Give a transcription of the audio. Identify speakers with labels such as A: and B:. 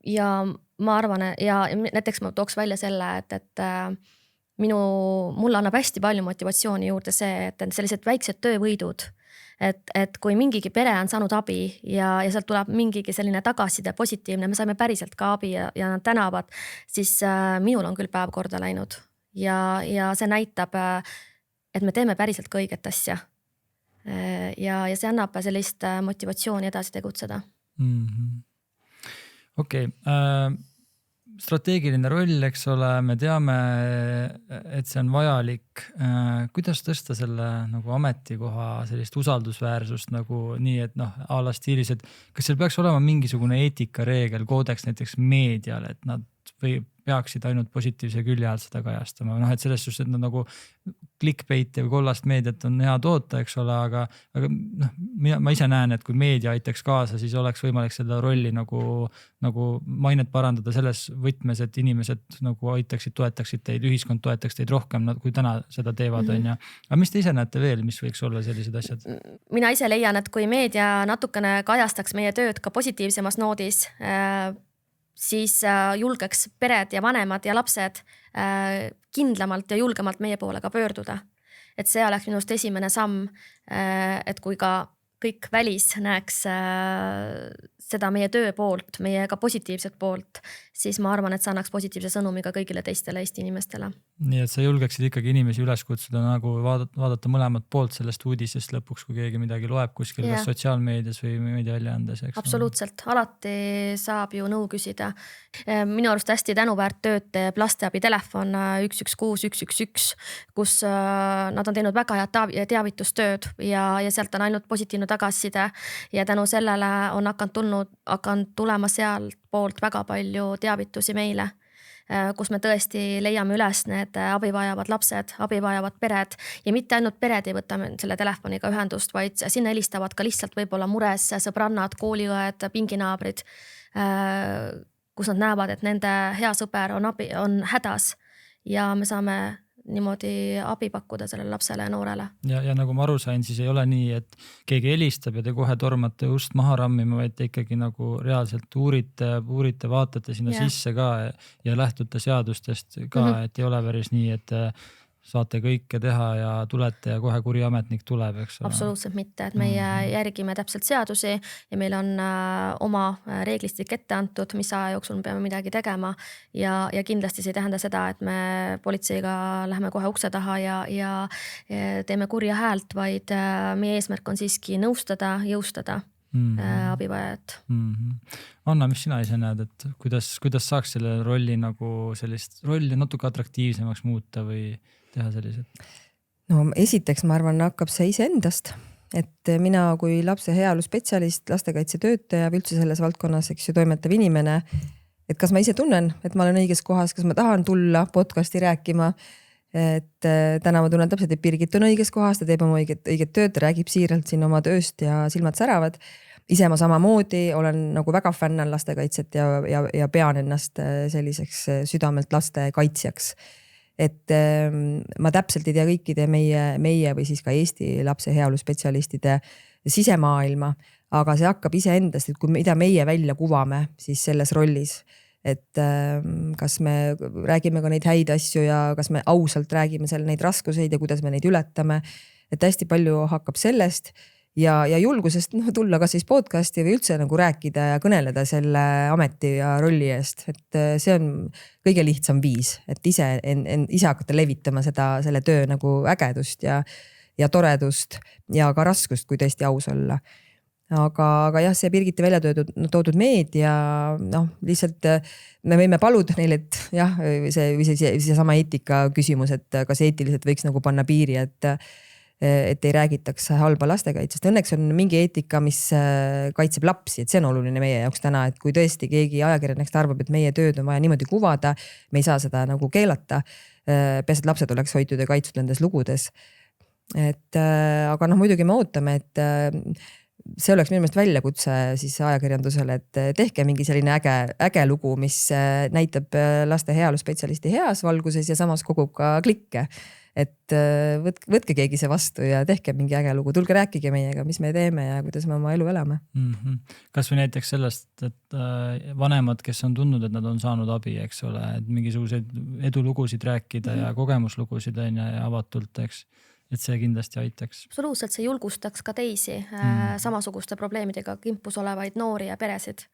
A: Ja ma arvan, ja näiteks ma tooks välja selle, et mulle annab hästi palju motivatsiooni juurde see, et sellised väiksed töövõidud, et kui mingigi pere on saanud abi ja sealt tuleb mingigi selline tagasiside positiivne, me saime päriselt ka abi ja nad tänavad, siis minul on küll päev korda läinud ja see näitab, et me teeme päriselt ka õiget asja. Ja see annab sellist motivatsiooni edasi tegutseda.
B: Okei. Strateegiline roll, eks ole, me teame, et see on vajalik. Kuidas tõsta selle nagu ametikoha sellist usaldusväärsust nagu nii, et a la stiilis, et kas seal peaks olema mingisugune eetikareegel, koodeks näiteks meedial, et nad või peaksid ainult positiivse külje alt seda kajastama. Et selles suhtes, et nad nagu clickbait või kollast meediat on hea toota, eks ole, aga ma ise näen, et kui meedia aitaks kaasa, siis oleks võimalik seda rolli nagu mainet parandada selles võtmes, et inimesed nagu aitaksid, toetaksid teid, ühiskond toetaks teid rohkem, kui täna seda teevad. Aga mis te ise näete veel, mis võiks olla sellised asjad?
A: Mina ise leian, et kui meedia natukene kajastaks meie tööd ka positiivsemas noodis, siis julgeks pered ja vanemad ja lapsed kindlamalt ja julgemalt meie poole ka pöörduda. Et see oleks minust esimene samm, et kui ka kõik välis näeks seda meie töö poolt, meie ka positiivset poolt, siis ma arvan, et see annaks positiivse sõnumi ka kõigile teistele Eesti inimestele.
B: Nii, et sa julgeksid ikkagi inimesi üles kutsuda nagu vaadata mõlemat poolt sellest uudisest lõpuks, kui keegi midagi loeb kuskil kas sotsiaalmeedias või meediaväljaandes.
A: Absoluutselt, alati saab ju nõu küsida. Minu arust hästi tänuväärt tööd teeb lasteabi telefon 116 111, kus nad on teinud väga head teavitustööd ja sealt on ainult positiivne tagasiside ja tänu sellele on hakanud tulema sealt poolt väga palju teavitusi meile, kus me tõesti leiame üles need abivajavad lapsed, abivajavad pered ja mitte ainult pered ei võta selle telefoniga ühendust, vaid sinna helistavad ka lihtsalt võib-olla mures sõbrannad, kooliõed, pinginaabrid, kus nad näevad, et nende hea sõber on hädas ja me saame niimoodi abi pakkuda sellele lapsele ja noorele.
B: Ja nagu ma aru sain, siis ei ole nii, et keegi helistab ja te kohe tormate ust maha rammima, vaid te ikkagi nagu reaalselt uurite, vaatate sinna sisse ka ja lähtute seadustest ka, et ei ole päris nii, et saate kõike teha ja tulete ja kohe kuri ametnik tuleb, eks ole.
A: Absoluutselt mitte, et meie järgime täpselt seadusi ja meil on oma reeglistik ette antud, mis aja jooksul me peame midagi tegema ja kindlasti see ei tähenda seda, et me politseiga läheme kohe ukse taha ja teeme kurja häält, vaid meie eesmärk on siiski nõustada, jõustada abivajajat.
B: Anna, mis sina ise näed, et kuidas saaks selle rolli nagu sellist rolli natuke atraktiivsemaks muuta või teha sellised?
C: No esiteks ma arvan, hakkab see ise endast, et mina kui lapse heaolu spetsialist, lastekaitsetöötaja või üldse selles valdkonnas, eks ju, toimetav inimene, et kas ma ise tunnen, et ma olen õiges kohas, kas ma tahan tulla podcasti rääkima, et täna ma tunnen täpselt, et Birgit on õiges kohas, ta teeb oma õiget tööd, ta räägib siiralt siin oma tööst ja silmad säravad. Ise ma samamoodi olen nagu väga fännan lastekaitset ja pean ennast selliseks südamelt laste kaitsjaks. Et ma täpselt ei tea kõikide meie või siis ka Eesti lapse heaolu spetsialistide sisemaailma, aga see hakkab ise endast, et kui mida meie välja kuvame siis selles rollis, et kas me räägime ka neid häid asju ja kas me ausalt räägime seal neid raskuseid ja kuidas me neid ületame, et hästi palju hakkab sellest ja julgusest tulla kas siis podcasti või üldse nagu rääkida ja kõneleda selle ameti ja rolli eest, et see on kõige lihtsam viis, et ise hakata levitama selle töö nagu ägedust ja toredust ja ka raskust, kui tõesti aus olla. Aga jah, see Birgiti välja toodud meedia, lihtsalt me võime paluda neile, et jah, see sama eetika küsimus, et kas eetiliselt võiks nagu panna piiri, et ei räägitaks halba lastekaitsest. Õnneks on mingi eetika, mis kaitseb lapsi, et see on oluline meie jaoks täna, et kui tõesti keegi ajakirjanikest arvab, et meie tööd on vaja niimoodi kuvada, me ei saa seda nagu keelata, peast lapsed oleks hoitud ja kaitstud nendes lugudes. Aga muidugi me ootame, et see oleks minu meelest väljakutse siis ajakirjandusele, et tehke mingi selline äge lugu, mis näitab laste heaolu spetsialisti heas valguses ja samas kogub ka klikke. et võtke keegi see vastu ja tehke mingi äge lugu, tulge rääkige meiega, mis me teeme ja kuidas me oma elu elame.
B: Kas või näiteks sellest, et vanemad, kes on tundnud, et nad on saanud abi, eks ole, et mingisuguseid edulugusid rääkida ja kogemuslugusid on ja avatult, eks, et see kindlasti aitaks.
A: Absoluutselt, see julgustaks ka teisi samasuguste probleemidega kimpus olevaid noori ja peresid.